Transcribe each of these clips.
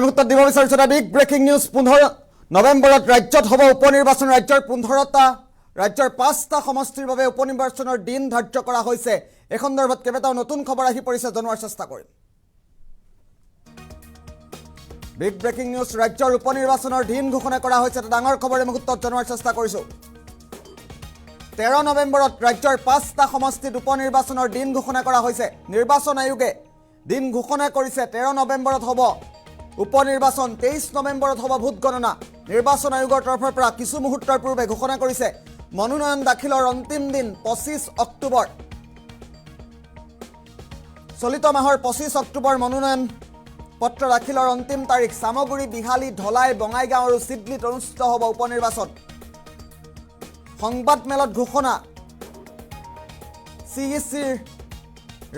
মুহূৰ্তত দিব বিচাৰিছোঁ এটা বিগ ব্ৰেকিং নিউজ। 15 নৱেম্বৰত ৰাজ্যত হ'ব উপনিৰ্বাচন। ৰাজ্যৰ 15টা ৰাজ্যৰ 5টা সমষ্টিৰ বাবে উপনিৰ্বাচনৰ দিন ধাৰ্য কৰা হৈছে। এই সন্দৰ্ভত কেইবাটাও নতুন খবৰ আহি পৰিছে, জনোৱাৰ চেষ্টা কৰিম। Big breaking news. ৰাজ্যৰ উপনিৰ্বাচনৰ দিন ঘোষণা কৰা হৈছে, এটা ডাঙৰ খবৰ এই মুহূৰ্তত জনোৱাৰ চেষ্টা কৰিছোঁ। 13 নৱেম্বৰত ৰাজ্যৰ 5টা সমষ্টিত উপনিৰ্বাচনৰ দিন ঘোষণা কৰা হৈছে। নিৰ্বাচন আয়োগে দিন ঘোষণা কৰিছে। 13 নৱেম্বৰত হ'ব উপনিৰ্বাচন, 23 নৱেম্বৰত হ'ব ভোট গণনা। নিৰ্বাচন আয়োগৰ তৰফৰ পৰা কিছু মুহূৰ্তৰ পূৰ্বে ঘোষণা কৰিছে মনোনয়ন দাখিলৰ অন্তিম দিন 25 অক্টোবৰ। চলিত মাহৰ 25 অক্টোবৰ মনোনয়ন পত্ৰ দাখিলৰ অন্তিম তাৰিখ। চামগুৰি, বিহালী, ধলাই, বঙাইগাঁও আৰু চিডলিত অনুষ্ঠিত হ'ব উপনিৰ্বাচন। সংবাদ মেলত ঘোষণা CECৰ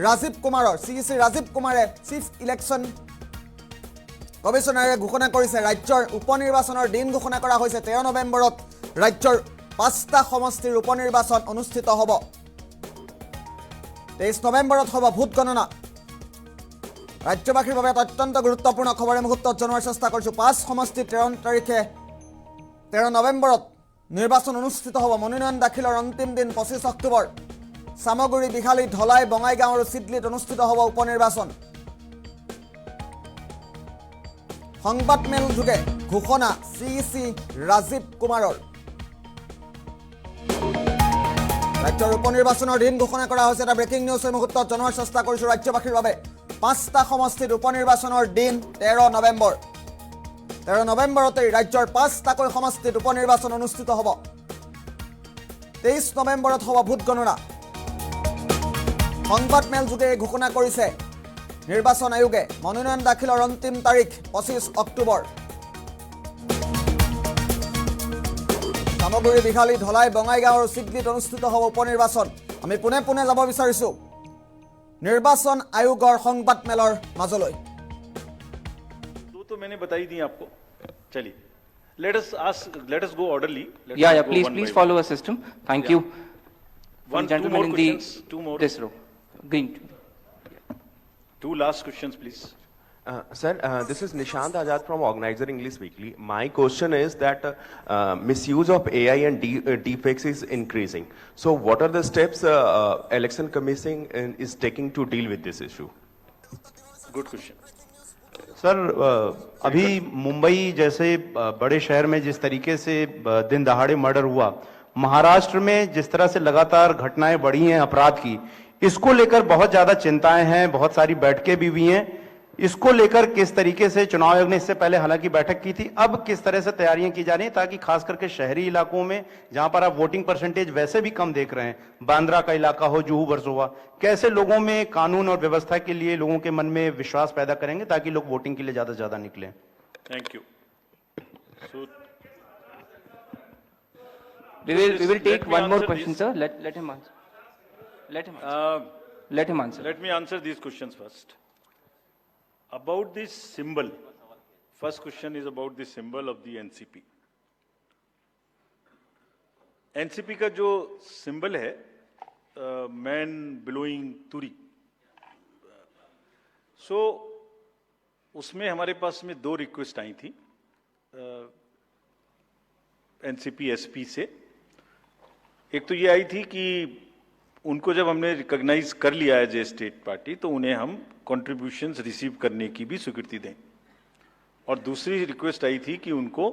ৰাজীৱ কুমাৰৰ। CEC ৰাজীৱ কুমাৰে চিফ ইলেকশ্যন কমিশনাৰে ঘোষণা কৰিছে ৰাজ্যৰ উপনিৰ্বাচনৰ দিন ঘোষণা কৰা হৈছে। 13 নৱেম্বৰত ৰাজ্যৰ 5টা সমষ্টিৰ উপনিৰ্বাচন অনুষ্ঠিত হ'ব। 23 নৱেম্বৰত হ'ব ভোট গণনা। ৰাজ্যবাসীৰ বাবে এটা অত্যন্ত গুৰুত্বপূৰ্ণ খবৰ এই মুহূৰ্তত জনোৱাৰ চেষ্টা কৰিছোঁ। 5 সমষ্টিত 13 নৱেম্বৰত নিৰ্বাচন অনুষ্ঠিত হ'ব। মনোনয়ন দাখিলৰ অন্তিম দিন 25 অক্টোবৰ। চামগুৰি, বিহালী, ধলাই, বঙাইগাঁও আৰু চিডলিত অনুষ্ঠিত হ'ব উপনিৰ্বাচন। সংবাদ মেল যোগে ঘোষণা CEC ৰাজীৱ কুমাৰৰ। ৰাজ্যৰ উপনিৰ্বাচনৰ দিন ঘোষণা কৰা হৈছে, এটা ব্ৰেকিং নিউজ এই মুহূৰ্তত জনোৱাৰ চেষ্টা কৰিছোঁ ৰাজ্যবাসীৰ বাবে। 5টা সমষ্টিত উপনিৰ্বাচনৰ দিন 13 নৱেম্বৰ। 13 নৱেম্বৰতেই ৰাজ্যৰ 5টাকৈ সমষ্টিত উপনিৰ্বাচন অনুষ্ঠিত হ'ব। 23 নৱেম্বৰত হ'ব ভোট গণনা। সংবাদ মেল যোগে ঘোষণা কৰিছে নিৰ্বাচন আয়োগে। মনোনয়ন দাখিলৰ অন্তিম তাৰিখ 25 অক্টোবৰ। চামগুৰি, বিহালী, ধলাই, বঙাইগাঁও আৰু চিডলিত অনুষ্ঠিত হ'ব উপনিৰ্বাচন। আমি পোনে পোনে যাব বিচাৰিছোঁ নিৰ্বাচন আয়োগৰ সংবাদ মেলৰ মাজলৈ। तो मैंने बताई दी आपको। चलिए, let us go orderly. Please follow a system. Thank you. Two more questions. Two more. This row. Green. Two last questions, please. Sir, this is Nishant Azad from Organizer English Weekly. My question is that misuse of AI and deepfakes is increasing. So what are the steps Election Commission is taking to deal with this issue? Good question. Sir, अभी मुंबई जैसे बड़े शहर में जिस तरीके से दिन दहाड़े मर्डर हुआ, महाराष्ट्र में जिस तरह से लगातार घटनाएं बढ़ी हैं अपराध की, इसको लेकर बहुत ज्यादा चिंताएं हैं, बहुत सारी बैठकें भी हुई हैं। इसको लेकर किस तरीके से चुनाव आयोग ने इससे पहले हालांकि बैठक की थी, अब किस तरह से तैयारियां की जा रही हैं ताकि खास करके शहरी इलाकों में जहां पर आप वोटिंग परसेंटेज वैसे भी कम देख रहे हैं, बांद्रा का इलाका हो, जुहू वर्सोवा, कैसे लोगों में कानून और व्यवस्था के लिए लोगों के मन में विश्वास पैदा करेंगे ताकि लोग वोटिंग के लिए ज्यादा से ज्यादा निकलें? Thank you. So We will take one more question, sir. Let him answer. Let him answer. let me answer these questions first. About this symbol, first question is about the symbol of the NCP. NCP का जो symbol है, man blowing turi. So उसमें हमारे पास में 2 request आई थी NCP SP से। एक तो ये आई थी कि उनको जब हमने रिकॉग्नाइज कर लिया है जे स्टेट पार्टी, तो उन्हें हम कंट्रीब्यूशंस रिसीव करने की भी स्वीकृति दें। और दूसरी रिक्वेस्ट आई थी कि उनको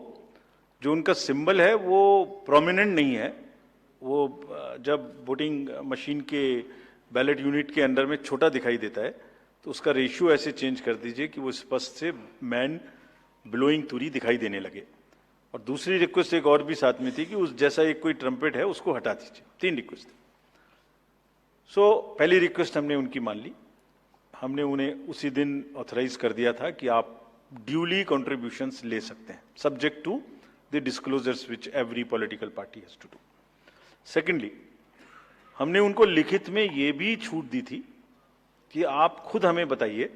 जो उनका सिंबल है वो प्रोमिनेंट नहीं है, वो जब वोटिंग मशीन के बैलेट यूनिट के अंदर में छोटा दिखाई देता है, तो उसका रेशियो ऐसे चेंज कर दीजिए कि वो स्पष्ट से मैन ब्लोइंग तुरी दिखाई देने लगे। और दूसरी रिक्वेस्ट एक और भी साथ में थी कि उस जैसा एक कोई ट्रम्पेट है उसको हटा दीजिए। 3 रिक्वेस्ट थी। सो पहली रिक्वेस्ट हमने उनकी मान ली। हमने उन्हें उसी दिन ऑथराइज कर दिया था कि आप ड्यूली कंट्रीब्यूशंस ले सकते हैं, subject to the disclosures which every political party has to do. Secondly, हमने उनको लिखित में ये भी छूट दी थी कि आप खुद हमें बताइए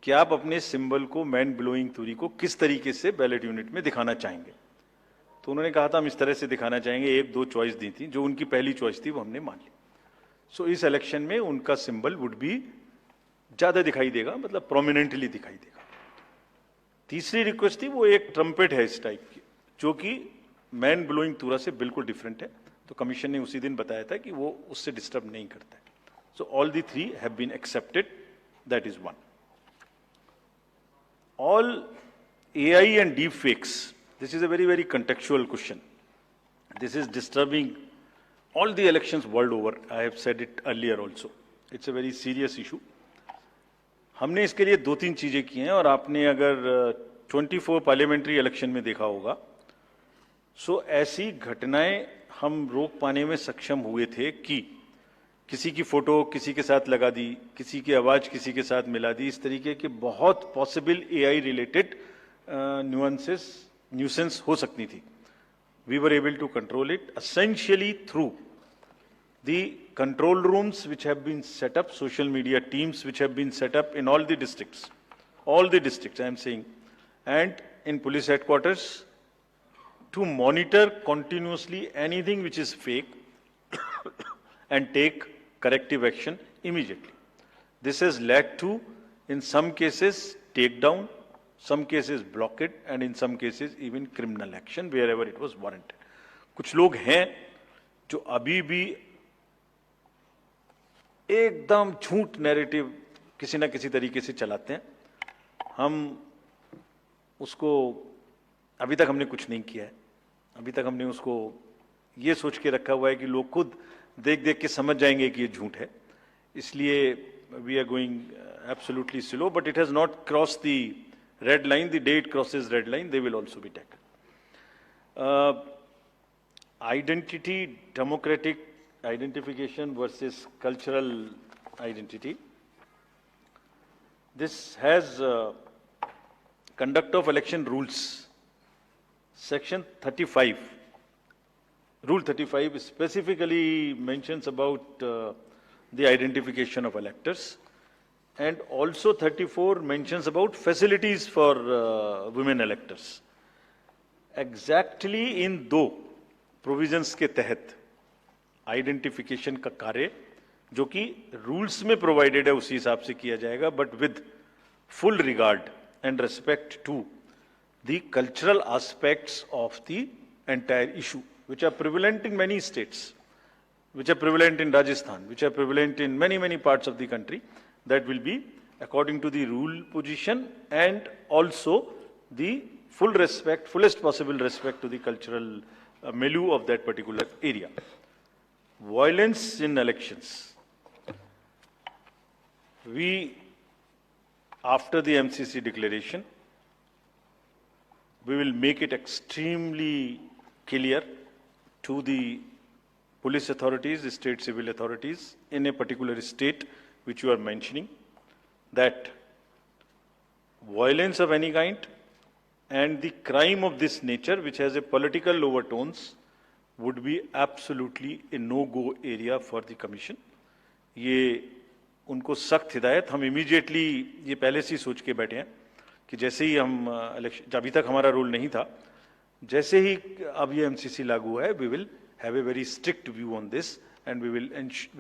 कि आप अपने सिंबल को मैन ब्लोइंग तुरी को किस तरीके से बैलेट यूनिट में दिखाना चाहेंगे। तो उन्होंने कहा था हम इस तरह से दिखाना चाहेंगे। 1-2 चॉइस दी थी, जो उनकी पहली चॉइस थी वो हमने मान ली। सो इस इलेक्शन में उनका सिंबल वुड बी ज्यादा दिखाई देगा, मतलब प्रोमिनेंटली दिखाई देगा। तीसरी रिक्वेस्ट थी वो एक ट्रम्पेट है इस टाइप की, जो कि मैन ब्लोइंग तूरा से बिल्कुल डिफरेंट है, तो कमीशन ने उसी दिन बताया था कि वो उससे डिस्टर्ब नहीं करता है. So all the three have been accepted, that is one. All AI and deep fakes, this is a very, very contextual question. This is disturbing all the elections world over. I have said it earlier also. It's a very serious issue. हमने इसके लिए 2-3 चीजें की हैं, और आपने अगर 24 parliamentary election में देखा होगा, सो ऐसी घटनाएं हम रोक पाने में सक्षम हुए थे कि किसी की फोटो किसी के साथ लगा दी, किसी की आवाज किसी के साथ मिला दी, इस तरीके के बहुत पॉसिबल एआई रिलेटेड न्यूसेंस हो सकती थी. We were able to control it essentially through the control rooms which have been set up, social media teams which have been set up in all the districts I am saying, and in police headquarters, to monitor continuously anything which is fake and take corrective action immediately. This has led to, in some cases, takedown, some cases blockade, and in some cases even criminal action wherever it was warranted. कुछ लोग हैं जो अभी भी एकदम झूठ narrative किसी ना किसी तरीके से चलाते हैं. हम उसको अभी तक हमने कुछ नहीं किया है. अभी तक हमने उसको ये सोच के रखा हुआ है कि लोग खुद देख देख के समझ जाएंगे कि ये झूठ है. इसलिए we are going absolutely slow, but it has not cross the red line. The day it crosses red line, they will also be tackled. Identity, democratic identification versus cultural identity. This has conduct of election rules. Section 35. Rule 35 specifically mentions about the identification of electors, and also 34 mentions about facilities for women electors. Exactly in दो provisions के तहत identification का कार्य जो कि rules में provided है उसी हिसाब से किया जाएगा, but with full regard and respect to the cultural aspects of the entire issue which are prevalent in many states, which are prevalent in Rajasthan, which are prevalent in many parts of the country. That will be according to the rule position and also the fullest possible respect to the cultural milieu of that particular area. Violence in elections. We, after the MCC declaration, we will make it extremely clear to the police authorities, the state civil authorities in a particular state which you are mentioning, that violence of any kind and the crime of this nature which has a political overtones would be absolutely a no-go area for the commission. ये उनको सख्त हिदायत, हम immediately ये पहले से ही सोच के बैठे हैं कि जैसे ही हम इलेक्शन, अभी तक हमारा रूल नहीं था, जैसे ही अब ये एमसीसी लागू है, we will have a very strict view on this and we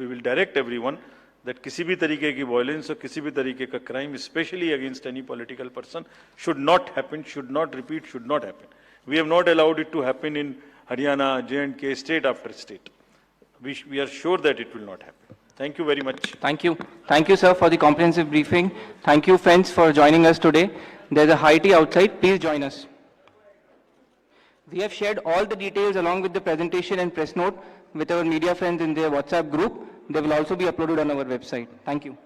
will direct everyone that किसी भी तरीके की violence और किसी भी तरीके का crime, especially against any political person, should not happen, should not repeat, should not happen. We have not allowed it to happen in Haryana, J&K, state after state. We are sure that it will not happen. Thank you very much. Thank you. Thank you, sir, for the comprehensive briefing. Thank you, friends, for joining us today. There's a high tea outside. Please join us. We have shared all the details along with the presentation and press note with our media friends in their WhatsApp group. They will also be uploaded on our website. Thank you.